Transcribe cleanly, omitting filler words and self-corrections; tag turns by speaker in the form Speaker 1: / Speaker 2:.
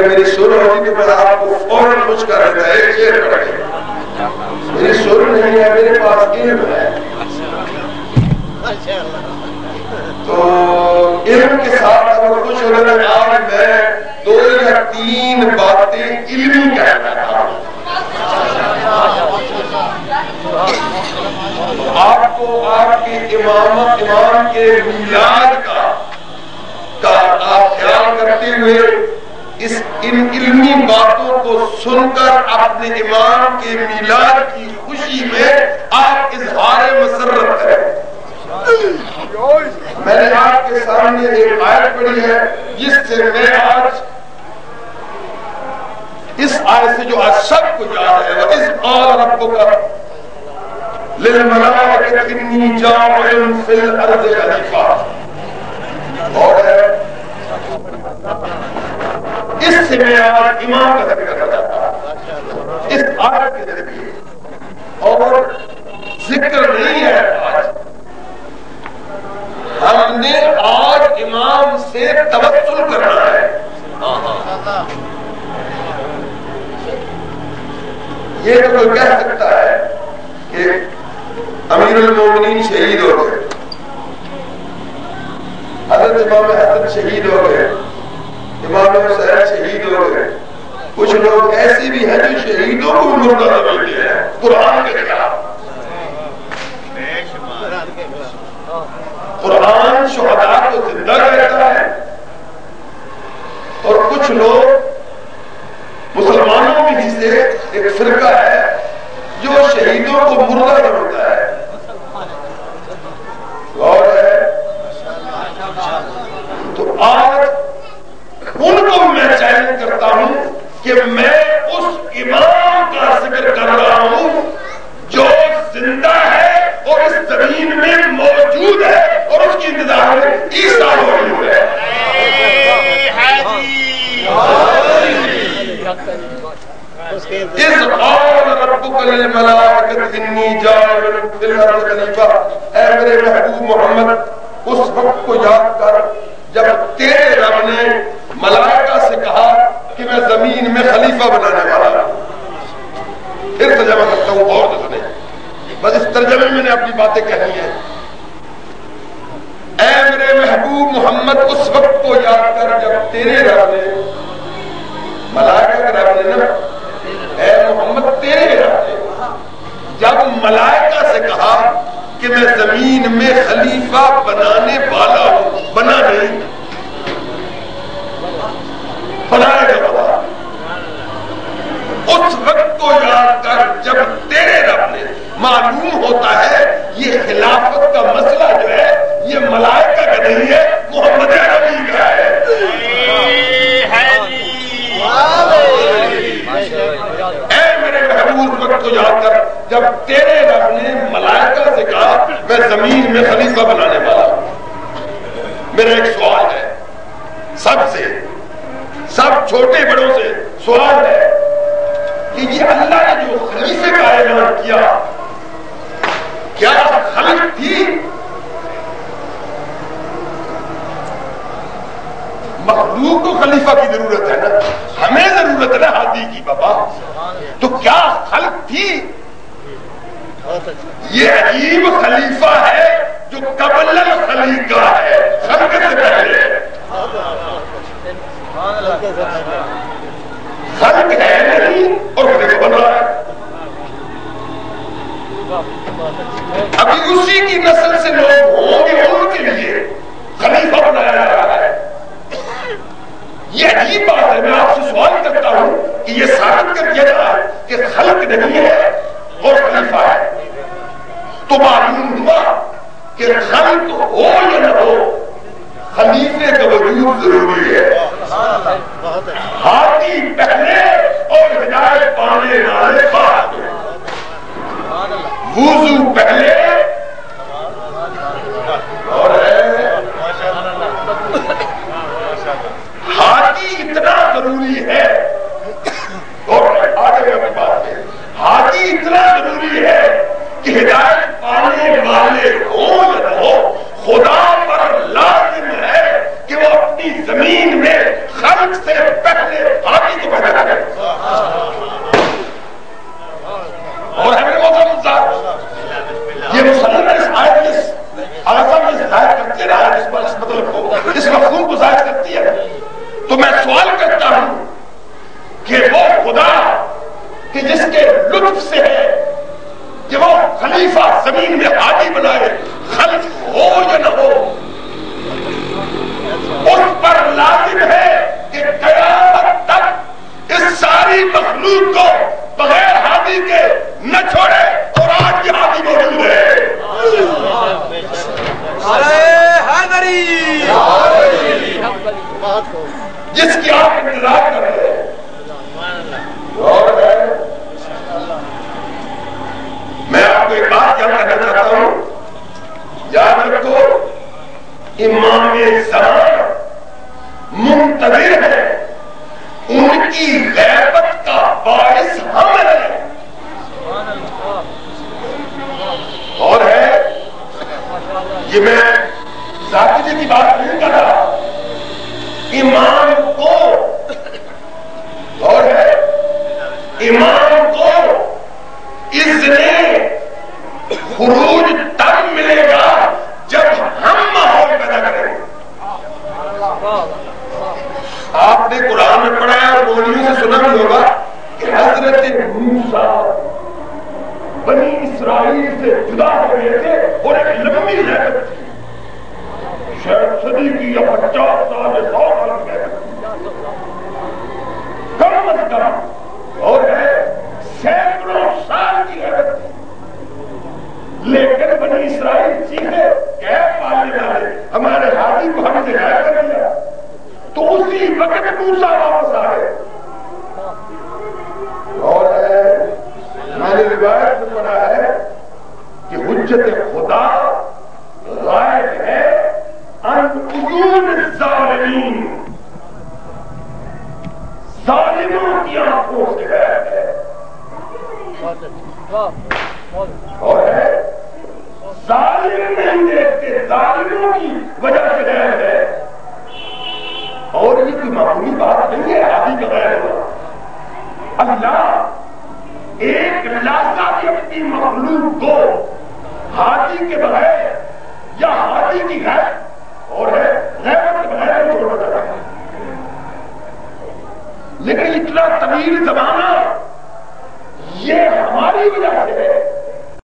Speaker 1: میری سر ہوتی تو میں آپ کو فوراً کچھ کر رہتا ہے، ایک شعر پڑھ کے. میری سر نہیں ہے، میرے پاس علم ہے. تو علم کے ساتھ اگر خوش ہو رہے ہیں آج میں 2 یا 3 باتیں علمی کہنا تھا. آپ کو آپ کے امام کے میلاد کا آپ خیال کرتے ہوئے ان علمی باتوں کو سن کر اپنے امام کے میلاد کی خوشی میں آپ اظہار مسرت کریں. میں نے آپ کے سامنے ایک آیت پڑھی ہے جس سے میں آج اس آیت سے جو آج سب کو یاد ہے، وَإِذْ قَالَ رَبُّكَ لِلْمَلَائِكَةِ إِنِّي جَاعِلٌ فِي الْأَرْضِ خَلِيفَةً. اور ہے اس سے میں آج امام کا ذکر کرنا چاہتا ہوں اس آیت کے ذریعے. اور ذکر نہیں ہے آج، ہم نے آج امام سے توسل کرنا ہے. یہ تو کوئی کہہ سکتا ہے کہ امیر المومنین شہید ہو گئے، حضرت امام حسن شہید ہو گئے، امام حسین شہید ہو گئے. کچھ لوگ ایسے بھی ہیں جو شہیدوں کو مردہ سمجھتے ہیں قرآن کے خلاف. قرآن شہداء کو زندہ رہتا ہے، اور کچھ لوگ مسلمانوں میں سے ایک فرقہ ہے جو شہیدوں کو مردہ سمجھتا ہے. اور ہے تو آج ان کو میں چیلنج کرتا ہوں کہ میں اس امام کا ذکر کر رہا ہوں جو زندہ ہے اور اس زمین میں موجود ہے اور اس کی انتظار میں عیسیٰ موجود ہے. اِذْ قَالَ رَبُّكَ لِلْمَلَائِكَةِ إِنِّي جَاعِلٌ فِي الْأَرْضِ خَلِيفَةً. اے میرے محبوب محمد اس وقت کو یاد کر جب تیرے رب نے ملائکہ سے کہا کہ میں زمین میں خلیفہ بنانے والا ہوں. پھر ترجمہ کرتا ہوں اور تو سنیں، بس اس ترجمے میں نے اپنی باتیں کہنی ہیں. اے میرے محبوب محمد اس وقت کو یاد کر جب تیرے رب نے ملائکہ کے رب نے نا اے محمد تیرے رب نے جب ملائکہ سے کہا کہ میں زمین میں خلیفہ بنانے والا ہوں، بنا نہیں بنائے گا بابا. اس وقت کو یاد کر جب تیرے رب نے، معلوم ہوتا ہے یہ خلافت کا مسئلہ جو ہے یہ ملائکہ کا نہیں ہے، محمد عربی کا ہے. اے میرے محبوب وقت کو یاد کر جب تیرے رب نے ملائکہ سے کہا میں زمین میں خلیفہ بنانے والا ہوں. میرا ایک سوال ہے سب سے، سب چھوٹے بڑوں سے سوال ہے کہ یہ اللہ نے جو خلیفے کا اعلان کیا کیا خلق تھی؟ مخلوق کو خلیفہ کی ضرورت ہے نا، ہمیں ضرورت ہے نا ہادی کی بابا. تو کیا خلق تھی؟ یہ عجیب خلیفہ ہے جو قبل الخلیقہ ہے، خلق سے پہلے. خلق ہے نہیں اور خلیفہ بن رہا ہے. ابھی اسی کی نسل سے لوگ ہوں گے، ان کے لیے خلیفہ بنایا جا رہا ہے. یہ عجیب بات ہے. میں آپ سے سوال کرتا ہوں کہ یہ ثابت کر دیا جائے کہ خلق نہیں ہے اور خلیفہ ہے، تو معلوم ہوا کہ خلق ہو یا نہ ہو خلیفے کا وجود ضروری ہے. ہاتھی پہلے اور ہدایت پانے والے بعد، وضو پہلے اور ہاتھی اتنا ضروری ہے. اور آگے اپنی بات ہے، ہاتھی اتنا ضروری ہے کہ ہدایت پانے والے ہو یا نہ ہو خدا پر لازم ہے کہ وہ اپنی زمین میں خلق سے پہلے لطف سے ہے کہ وہ خلیفہ زمین میں ہادی بنائے، خلف ہو یا نہ ہو اس پر لازم ہے کہ قیامت تک اس ساری مخلوق کو بغیر ہادی کے نہ چھوڑے، اور آج بھی ہادی موجود ہے۔ جس کی آپ انتظار کر رہے ہیں اور میں آپ کو ایک بات یاد کرنا چاہتا ہوں، یاد رکھو امام زمان منتظر ہے، ان کی غیبت کا باعث ہم ہیں، اور ہے یہ میں ذاتی جی کی بات نہیں کر رہا، امام کو اور ہے امام کو اذن خروج تب ملے گا جب ہم ماحول پیدا کریں گے۔ آپ نے قرآن میں پڑھا ہے اور مولویوں سے سنا بھی ہوگا کہ حضرت موسیٰ بنی اسرائیل سے جدا ہو گئے تھے اور ایک لمبی غیبت تھی، شاید صدی کی یا 50 سال یا 100 سال کی غیبت تھی، کم از کم اور ہے سینکڑوں سال کی غیبت تھی، لیکن بنی اسرائیل سیکھے غیب پالنے والے ہمارے ہادی کو ہم سے غائب کر دیا، تو اسی وقت موسیٰ واپس آئے، اور میں نے روایت میں پڑھا ہے کہ حجت خدا غائب ہے عن عیون الظالمین، ظالموں کی آنکھوں سے غائب ہے، اور ہے ظالم نہیں دیکھتے، ظالموں کی وجہ سے غائب ہے، اور یہ کوئی معمولی بات نہیں ہے ہادی کا غائب ہوا۔ اللہ ایک لحظہ بھی اپنی مخلوق کو ہادی کے بغیر یا ہادی کی غیب اور ہے غیبت کے بغیر نہیں چھوڑنا چاہتا، لیکن اتنا طویل زمانہ یہ ہماری وجہ سے ہے